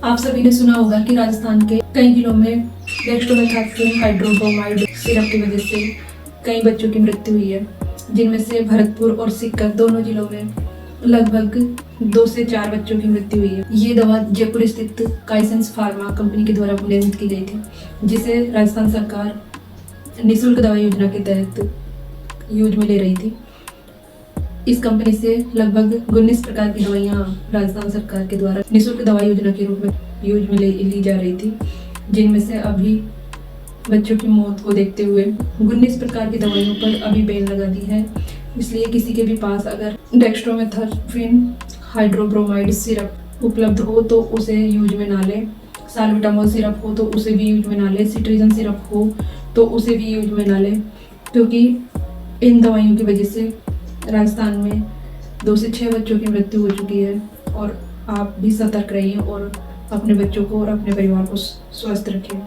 आप सभी ने सुना होगा कि राजस्थान के कई जिलों में डेक्स्ट्रोमेथार्फिन हाइड्रोब्रोमाइड सिरप की वजह से कई बच्चों की मृत्यु हुई है, जिनमें से भरतपुर और सीकर दोनों जिलों में लगभग 2 से 4 बच्चों की मृत्यु हुई है। ये दवा जयपुर स्थित काइसेंस फार्मा कंपनी के द्वारा निर्मित की गई थी, जिसे राजस्थान सरकार निःशुल्क दवा योजना के तहत यूज में ले रही थी। इस कंपनी से लगभग 19 प्रकार की दवाइयाँ राजस्थान सरकार के द्वारा निःशुल्क दवा योजना के रूप में यूज में ली जा रही थी, जिनमें से अभी बच्चों की मौत को देखते हुए 19 प्रकार की दवाइयों पर अभी बैन लगा दी है। इसलिए किसी के भी पास अगर डेक्स्ट्रोमेथार्फिन हाइड्रोब्रोमाइड सिरप उपलब्ध हो तो उसे यूज में ना लें। साल्बुटामॉल सिरप हो तो उसे भी यूज में ना लें। सिट्रीजन सिरप हो तो उसे भी यूज में ना लें, क्योंकि इन दवाइयों की वजह से राजस्थान में 2 से 6 बच्चों की मृत्यु हो चुकी है। और आप भी सतर्क रहिए और अपने बच्चों को और अपने परिवार को स्वस्थ रखें।